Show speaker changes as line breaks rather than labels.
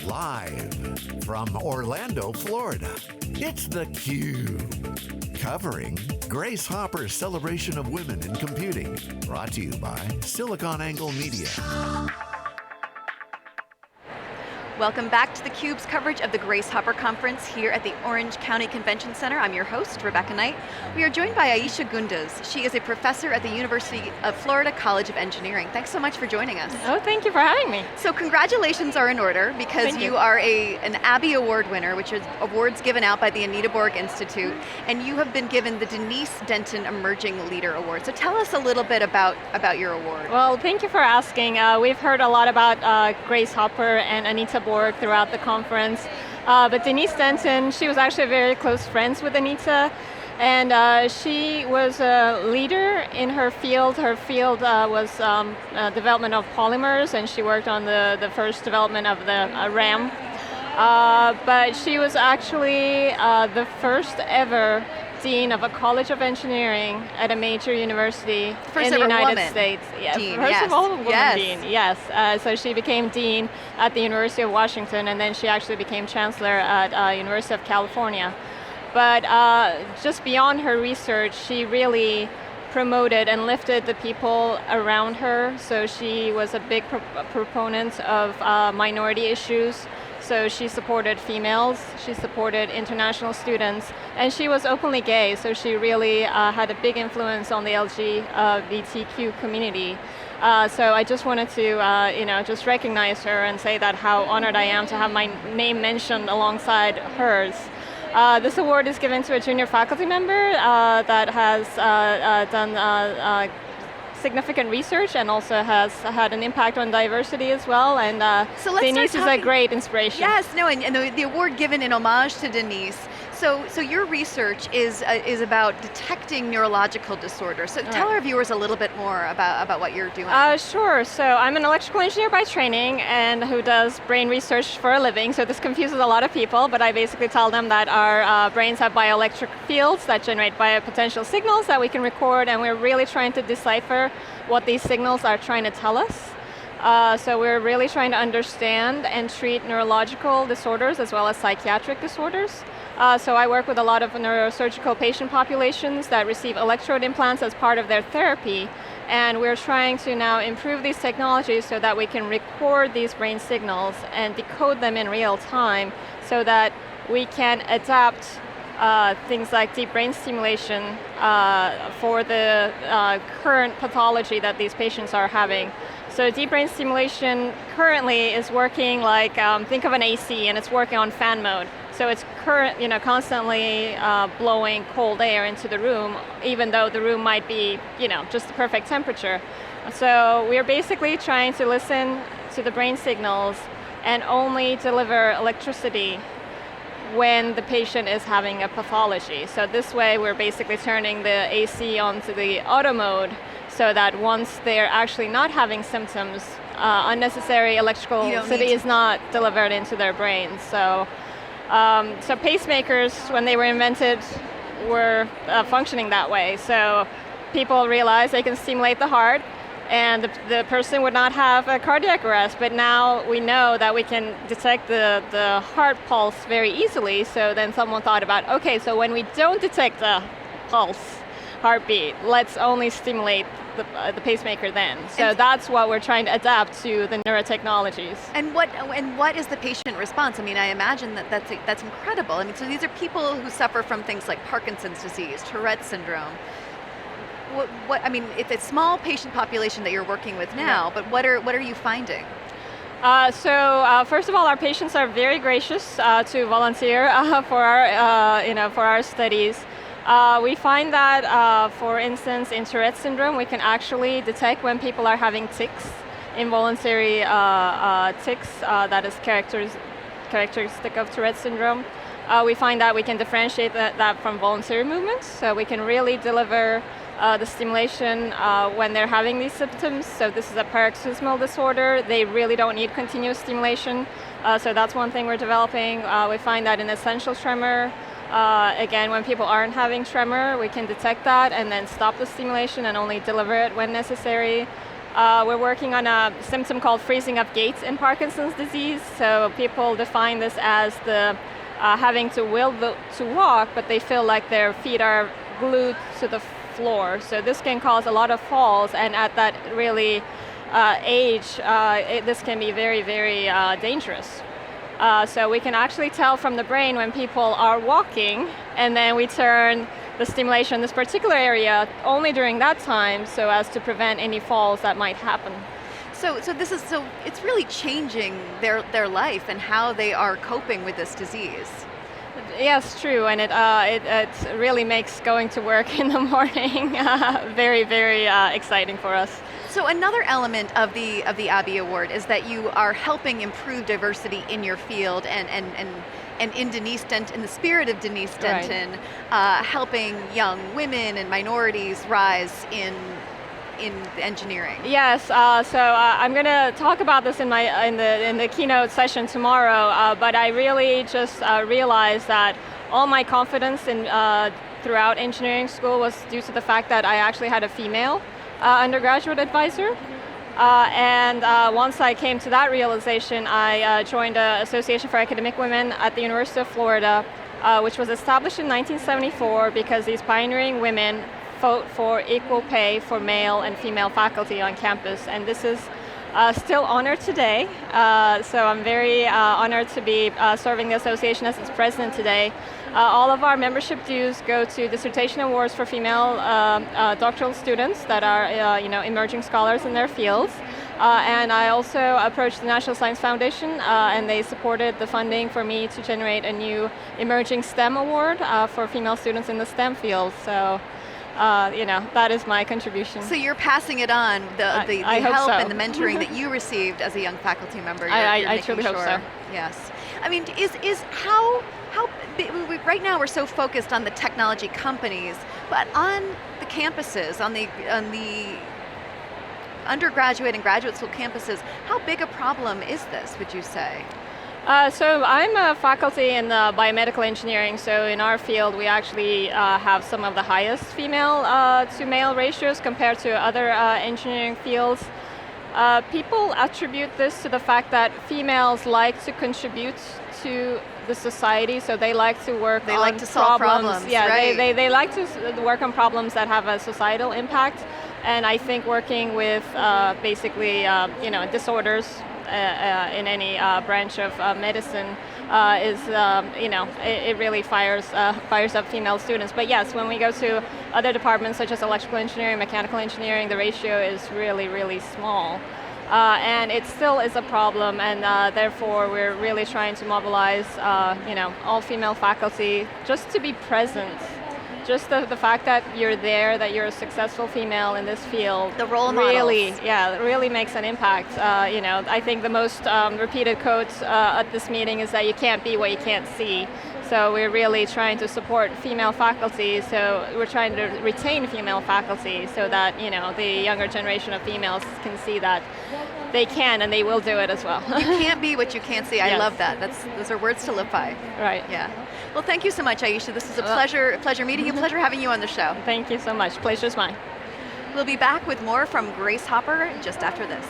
Live from Orlando, Florida, it's theCUBE. Covering Grace Hopper's celebration of women in computing. Brought to you by SiliconANGLE Media.
Welcome back to theCUBE's coverage of the Grace Hopper Conference here at the Orange County Convention Center. I'm your host, Rebecca Knight. We are joined by Aysegul Gunduz. She is a professor at the University of Florida College of Engineering. Thanks so much for joining us.
Oh, thank you for having me.
So congratulations are in order because you are an Abby Award winner, which is awards given out by the Anita Borg Institute, and you have been given the Denise Denton Emerging Leader Award. So tell us a little bit about your award.
Well, thank you for asking. We've heard a lot about Grace Hopper and Anita Borg throughout the conference, but Denise Denton, she was actually very close friends with Anita, and she was a leader in her field. Her field was development of polymers, and she worked on the first development of the RAM. But she was actually the first ever Dean of a College of Engineering at a major university in the United States. Yes. First of all, a woman Dean, yes. So she became Dean at the University of Washington, and then she actually became Chancellor at University of California. But just beyond her research, she really promoted and lifted the people around her. So she was a big proponent of minority issues. So she supported females, she supported international students, and she was openly gay, so she really had a big influence on the LGBTQ community. So I just wanted to just recognize her and say that how honored I am to have my name mentioned alongside hers. This award is given to a junior faculty member that has done significant research and also has had an impact on diversity as well, and Denise is a great inspiration.
Yes, no, and the award given in homage to Denise. So your research is about detecting neurological disorders. So tell our viewers a little bit more about what you're doing.
Sure, so I'm an electrical engineer by training and who does brain research for a living, so this confuses a lot of people, but I basically tell them that our brains have bioelectric fields that generate biopotential signals that we can record, and we're really trying to decipher what these signals are trying to tell us. So we're really trying to understand and treat neurological disorders as well as psychiatric disorders. So I work with a lot of neurosurgical patient populations that receive electrode implants as part of their therapy, and we're trying to now improve these technologies so that we can record these brain signals and decode them in real time so that we can adapt things like deep brain stimulation for the current pathology that these patients are having. So deep brain stimulation currently is working like, think of an AC, and it's working on fan mode. So it's constantly blowing cold air into the room, even though the room might be, just the perfect temperature. So we're basically trying to listen to the brain signals and only deliver electricity when the patient is having a pathology. So this way we're basically turning the AC onto the auto mode so that once they're actually not having symptoms, unnecessary electricity is not delivered into their brains. So pacemakers, when they were invented, were functioning that way. So people realized they can stimulate the heart, and the person would not have a cardiac arrest, but now we know that we can detect the heart pulse very easily, so then someone thought about, okay, so when we don't detect the pulse, heartbeat, let's only stimulate the pacemaker then. So that's what we're trying to adapt to the neurotechnologies.
And what is the patient response? I mean, I imagine that's incredible. I mean, so these are people who suffer from things like Parkinson's disease, Tourette's syndrome. I mean, it's a small patient population that you're working with now, but what are you finding?
So first of all, our patients are very gracious to volunteer for our studies. We find that, for instance, in Tourette's syndrome, we can actually detect when people are having tics, involuntary tics, that is characteristic of Tourette's syndrome. We find that we can differentiate that from voluntary movements, so we can really deliver the stimulation when they're having these symptoms. So this is a paroxysmal disorder. They really don't need continuous stimulation, so that's one thing we're developing. We find that in essential tremor, again, when people aren't having tremor, we can detect that and then stop the stimulation and only deliver it when necessary. We're working on a symptom called freezing of gaits in Parkinson's disease. So people define this as the having to will to walk, but they feel like their feet are glued to the floor. So this can cause a lot of falls, and at that really age, this can be very, very dangerous. So we can actually tell from the brain when people are walking, and then we turn the stimulation in this particular area only during that time so as to prevent any falls that might happen.
So it's really changing their life and how they are coping with this disease.
Yes, true, and it really makes going to work in the morning very, very exciting for us.
So another element of the Abby Award is that you are helping improve diversity in your field, and in Denise Denton, in the spirit of Denise Denton, helping young women and minorities rise in engineering.
Yes, so I'm going to talk about this in the keynote session tomorrow. But I really just realized that all my confidence in throughout engineering school was due to the fact that I actually had a female undergraduate advisor. And once I came to that realization, I joined the Association for Academic Women at the University of Florida, which was established in 1974 because these pioneering women fought for equal pay for male and female faculty on campus. And this is still honored today. So I'm very honored to be serving the association as its president today. All of our membership dues go to dissertation awards for female doctoral students that are emerging scholars in their fields. And I also approached the National Science Foundation, and they supported the funding for me to generate a new emerging STEM award for female students in the STEM field. So that is my contribution.
So you're passing it on, the
I hope
help
so.
and the mentoring that you received as a young faculty member.
I truly hope so.
Yes. I mean, is how right now we're so focused on the technology companies, but on the campuses, on the undergraduate and graduate school campuses, how big a problem is this, would you say?
So I'm a faculty in biomedical engineering, so in our field we actually have some of the highest female to male ratios compared to other engineering fields. People attribute this to the fact that females like to contribute to the society, so they like to work on
like to solve problems.
Yeah,
right.
they like to work on problems that have a societal impact, and I think working with basically disorders in any branch of medicine is it really fires up female students. But yes, when we go to other departments such as electrical engineering, mechanical engineering, the ratio is really, really small. And it still is a problem, and therefore we're really trying to mobilize all female faculty just to be present. Just the fact that you're there, that you're a successful female in this field,
the role
really,
models.
yeah, really makes an impact. I think the most repeated quote at this meeting is that you can't be what you can't see. So we're really trying to support female faculty. So we're trying to retain female faculty so that the younger generation of females can see that they can and they will do it as well.
You can't be what you can't see. I
Yes.
love that. Those are words to live by.
Right.
Yeah. Well, thank you so much, Aisha. This is a pleasure meeting you. Pleasure having you on the show.
Thank you so much. Pleasure's mine.
We'll be back with more from Grace Hopper just after this.